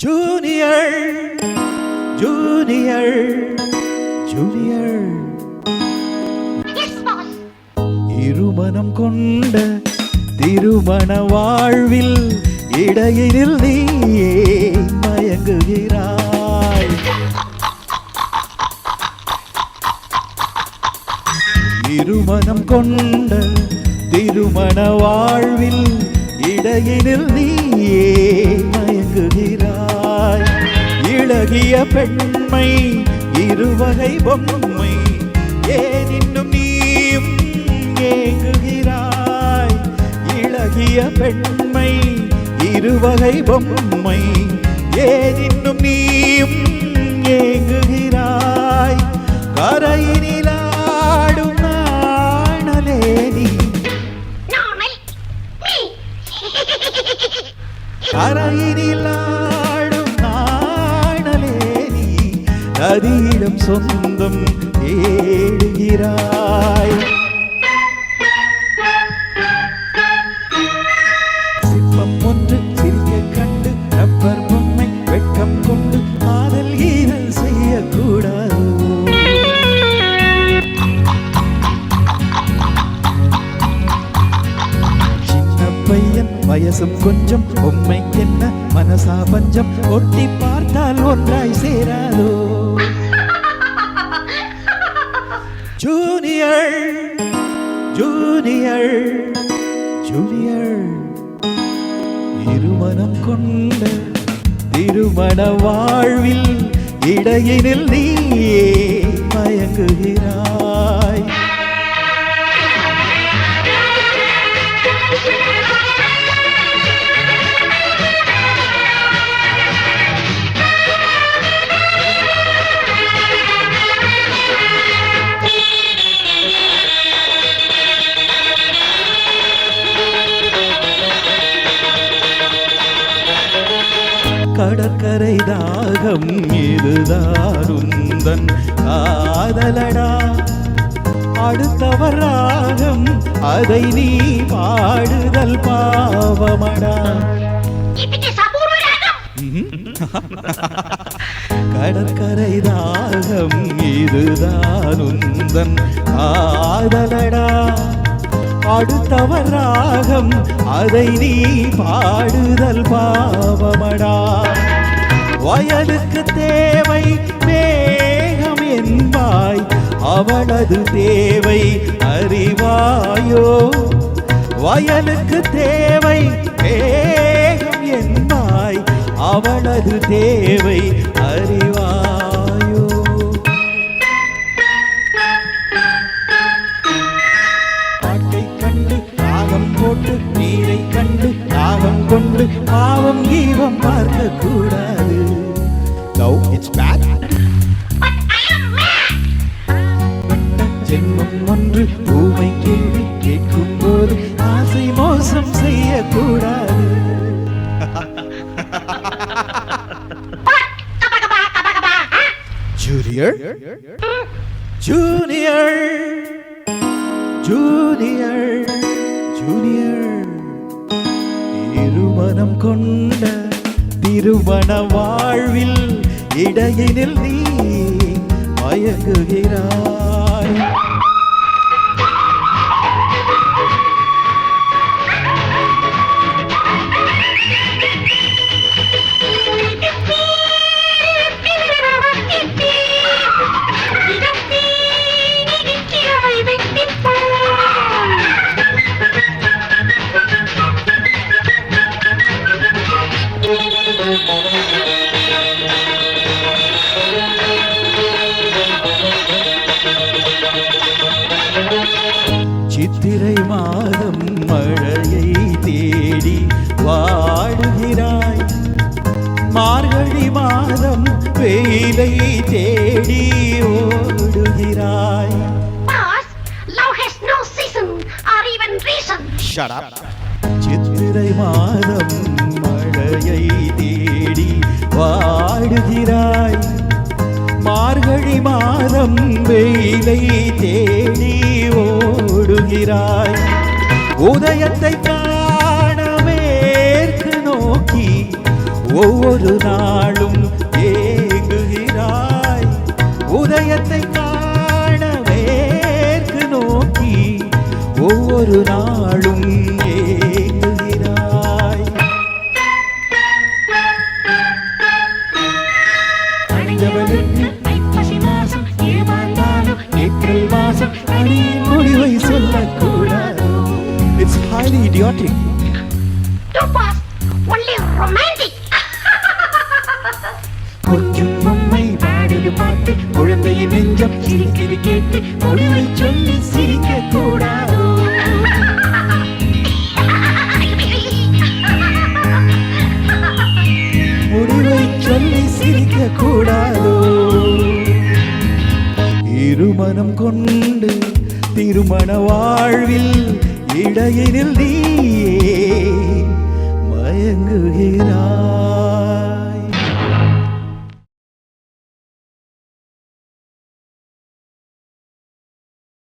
Junior junior junior இருமனம் கொண்ட திருமண வாழ்வில் இடையினில் நீ மயங்குகிறாய். இருமனம் கொண்ட திருமண வாழ்வில் இடையினில் நீ மயங்குகிறாய். இளகிய பெண்மை இருவகை பொம்மை ஏன் இன்னும் நீயும் ஏங்குகிறாய். இளகிய பெண்மை இருவகை பொம்மை ஏன் இன்னும் நீயும் ஏங்குகிறாய். கரையினிலாடும் நாணலே நீ கரையினிலாடும் நாணலே நீ நதியிடம் சொந்தம் ஏடுகிறாய். சிற்பம் ஒன்று சிறிய கண்டு ரப்பர் பொம்மை வெட்கம் கொண்டு காதல் ஈரல் செய்யக்கூடாது. சின்ன பையன் வயசும் கொஞ்சம் பொம்மைக்கென்ன மனசா பஞ்சம் ஒட்டி பார்த்தால் ஒன்றாய் சேராதோ. ஜூனியர் ஜூனியர் ஜூனியர் இருமனம் கொண்ட திருமண வாழ்வில் இடையினில் நீ மயங்குகிறாய். கடற்கரை தாகம் இதுதாருந்தன் காதலடா. அடுத்தவர் ராகம் அதை நீ பாடுதல் பாவமடா. கடற்கரை தாகம் இதுதாருந்தன் காதலடா. அடுத்தவர் ராகம் அதை நீ பாடுதல் பாவமடா. வயலுக்கு தேவை மேகம் என்பாய் அவளது தேவை அறிவாயோ. வயலுக்கு தேவை மேகம் என்பாய் அவளது தேவை அறிவாயோ. பாட்டை கண்டு ராகம் போட்டு நீரை கண்டு ராகம் கொண்டு பாவம் கீவம் பார்க்க கூடாது. No, it's bad. ஜென்மம் ஒன்று பூமை கேள்வி கேட்கும் போது ஆசை மோசம் செய்யக்கூடாது. ஜூனியர் ஜூனியர் ஜூனியர் ஜூனியர் இருமனம் கொண்ட திருமண வாழ்வில் இடையினில் நீ மயங்குகிறாய். சித்திரை மாதம் மழையை தேடி வாடுகிறாய். மார்கழி மாதம் வெயிலை தேடி ஓடுகிறாய். Shut up. சித்திரை மாதம் மழையை தேடி வாடுகிறாய். மார்கழி மாதம் வெயிலை தேடி ஓடுகிறாய். உதயத்தை காண மேற்கு நோக்கி ஒவ்வொரு நாளும் ஏங்குகிறாய் உதயத்தை காண மேற்கு நோக்கி ஒவ்வொரு நாளும் ஏங்குகிறாய். அடைந்தவனுக்கு ஐப்பசி மாசம் ஏமாந்தாலும் ஏப்ரல் மாசம் அடியின் முடிவை சொல்லக்கூடாது. It's highly idiotic. Too fast, only romantic. கொஞ்சம் பொம்மை பாடுது பாட்டு குழந்தையின் நெஞ்சம் சிரிக்கிறது கேட்டு முடிவை சொல்லி சிரிக்க கூடாது. முடிவை சொல்லி சிரிக்க கூடாதோ. இருமனம் கொண்டு திருமண வாழ்வில் இடையினில் நீயே